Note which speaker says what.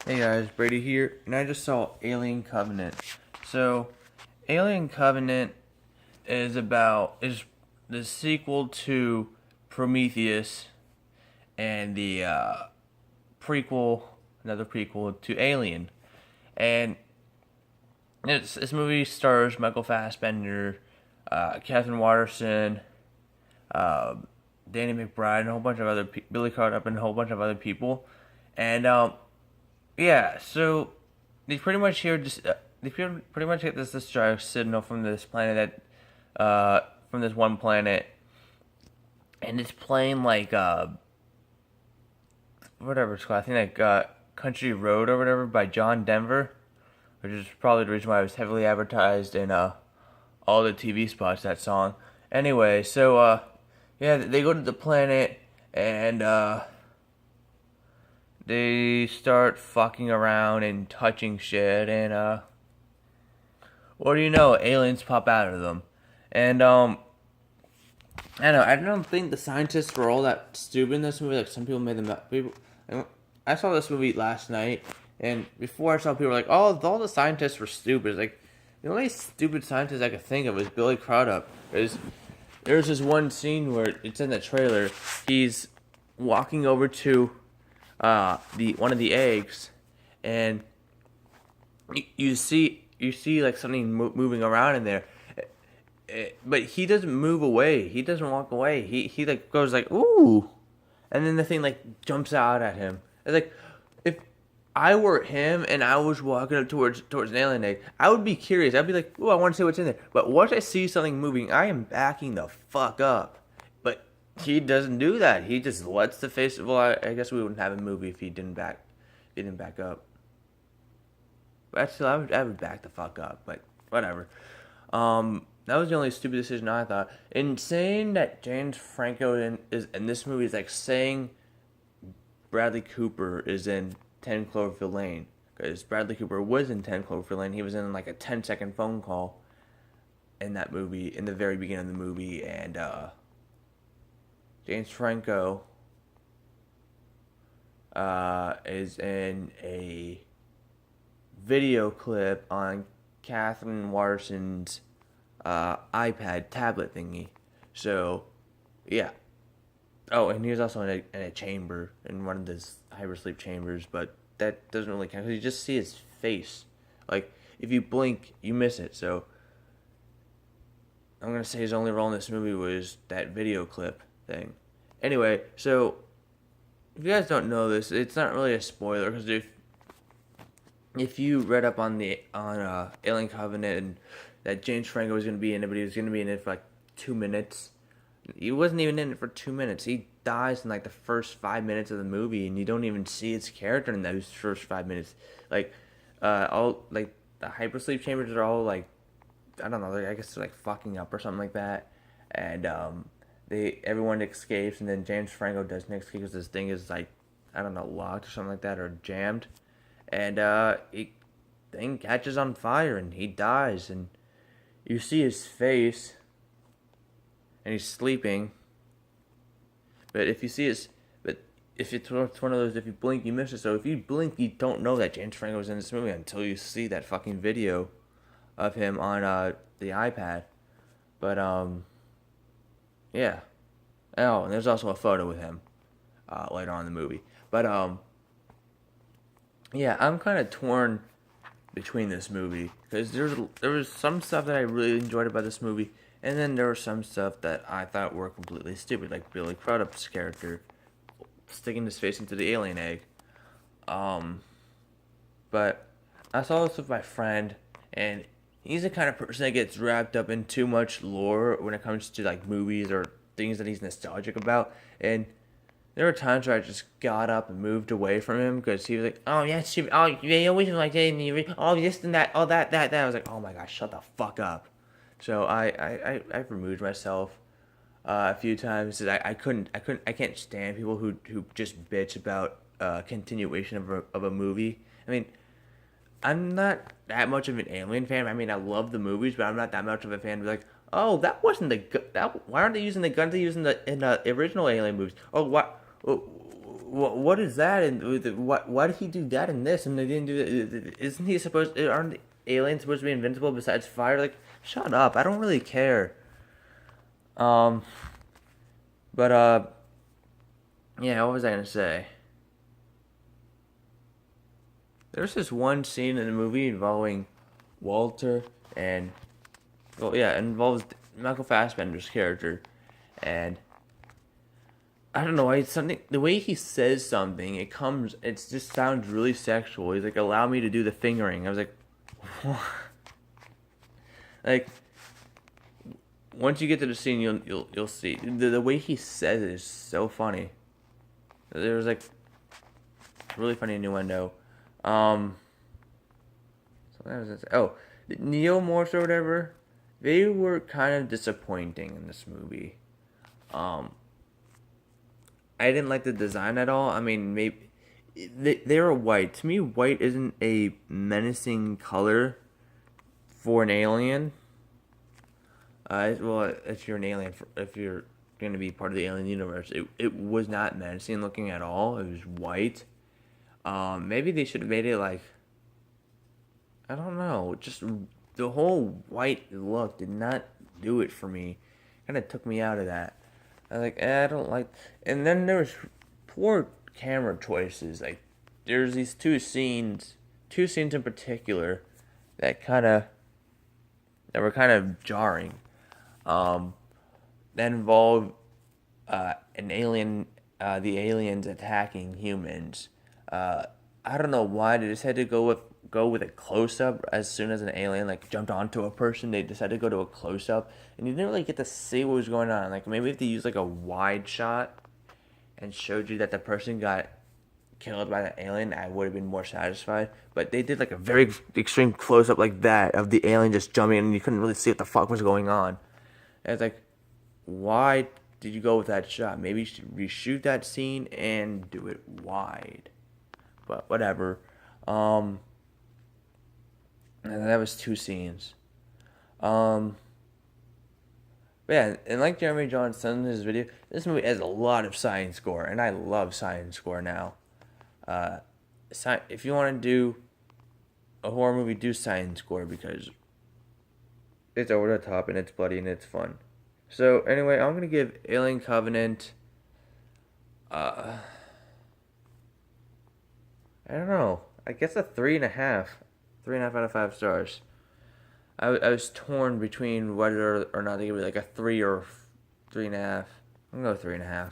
Speaker 1: Hey guys, Brady here, and I just saw Alien Covenant. So, Alien Covenant is the sequel to Prometheus and the prequel, another prequel to Alien. And this movie stars Michael Fassbender, Catherine Watterson, uh, Danny McBride, and a whole bunch of Billy Crudup, and a whole bunch of other people. And yeah, so they pretty much hear just they pretty much get this distress signal from this planet from this one planet, and it's playing like whatever it's called. I think like Country Road or whatever by John Denver, which is probably the reason why it was heavily advertised in all the TV spots. That song. Anyway, so yeah, they go to the planet and they start fucking around and touching shit, and what do you know? Aliens pop out of them, and I don't know. I don't think the scientists were all that stupid in this movie. Like some people made them. People, I saw this movie last night, and before I saw people were like, "Oh, all the scientists were stupid." It's like the only stupid scientist I could think of was Billy Crudup. There's this one scene where it's in the trailer. He's walking over to the one of the eggs, and you see like something moving around in there, but he doesn't move away. He doesn't walk away. He like goes like ooh, and then the thing like jumps out at him. It's like if I were him and I was walking up towards an alien egg, I would be curious. I'd be like, ooh, I want to see what's in there. But once I see something moving, I am backing the fuck up. But he doesn't do that. He just lets the face. Well, I guess we wouldn't have a movie if he didn't back up. But still, I would back the fuck up. But whatever. That was the only stupid decision I thought. In saying that James Franco is in this movie is like saying Bradley Cooper is in 10 Cloverfield Lane. Because Bradley Cooper was in 10 Cloverfield Lane. He was in like a 10-second phone call in that movie, in the very beginning of the movie. And James Franco is in a video clip on Catherine Watterson's iPad tablet thingy. So, yeah. Oh, and he was also in a chamber, in one of those hypersleep chambers, but that doesn't really count because you just see his face. Like, if you blink, you miss it. So, I'm gonna say his only role in this movie was that video clip thing. Anyway, so if you guys don't know this, it's not really a spoiler because if you read up on Alien Covenant and that James Franco was gonna be in it, but he was gonna be in it for like 2 minutes. He wasn't even in it for 2 minutes. He dies in like the first 5 minutes of the movie, and you don't even see his character in those first 5 minutes. Like, all like the hypersleep chambers are all like, I don't know. I guess they're like fucking up or something like that, and everyone escapes, and then James Franco doesn't escape because this thing is like, I don't know, locked or something like that, or jammed, and thing catches on fire, and he dies, and you see his face, and he's sleeping. But if you see his, but if it's one of those, if you blink, you miss it. So if you blink, you don't know that James Franco was in this movie until you see that fucking video of him on the iPad. But yeah. Oh, and there's also a photo with him later on in the movie. But yeah, I'm kind of torn between this movie because there was some stuff that I really enjoyed about this movie, and then there was some stuff that I thought were completely stupid, like Billy Crudup's character sticking his face into the alien egg. But I saw this with my friend, and he's the kind of person that gets wrapped up in too much lore when it comes to like movies or things that he's nostalgic about, and there were times where I just got up and moved away from him because he was like, "Oh yeah, stupid. Oh, they always like that. And oh, this and that. Oh, that. I was like, "Oh my gosh, shut the fuck up." So I removed myself a few times. I can't stand people who just bitch about continuation of a movie. I mean, I'm not that much of an Alien fan. I mean, I love the movies, but I'm not that much of a fan. Be like, oh, that wasn't the gun. That why aren't they using the guns they used in the original Alien movies? Oh, what? what is that? And why did he do that in this? And they didn't do that. Isn't he supposed? Aren't the aliens supposed to be invincible besides fire? Like, shut up! I don't really care. Um, but yeah. What was I gonna say? There's this one scene in the movie involving Walter and, well, yeah, it involves Michael Fassbender's character, and I don't know why it's something. The way he says something, it just sounds really sexual. He's like, "Allow me to do the fingering." I was like, what? Like, once you get to the scene, you'll see the way he says it is so funny. There's like really funny innuendo. Um, oh, Neo Morphs or whatever. They were kind of disappointing in this movie. Um, I didn't like the design at all. I mean, maybe they were white. To me, white isn't a menacing color for an alien. Well, if you're an alien, if you're going to be part of the alien universe, it was not menacing looking at all. It was white. Maybe they should have made it like, I don't know, just the whole white look did not do it for me. Kind of took me out of that. I was like, I don't like. And then there was poor camera choices. Like, there's these two scenes in particular that were kind of jarring. Um, that involved an alien, the aliens attacking humans. I don't know why they just had to go with a close up as soon as an alien like jumped onto a person. They decided to go to a close up, and you didn't really get to see what was going on. Like maybe if they used like a wide shot and showed you that the person got killed by the alien, I would have been more satisfied. But they did like a very extreme close up like that of the alien just jumping, and you couldn't really see what the fuck was going on. And it's like, why did you go with that shot? Maybe you should reshoot that scene and do it wide. But whatever. And that was two scenes. But yeah, and like Jeremy John said in his video, this movie has a lot of science gore, and I love science gore now. If you want to do a horror movie, do science gore because it's over the top and it's bloody and it's fun. So anyway, I'm gonna give Alien Covenant. I don't know. I guess a 3.5, 3.5 out of 5 stars. I was torn between whether or not to give it like a 3 or 3.5. I'm gonna go 3.5.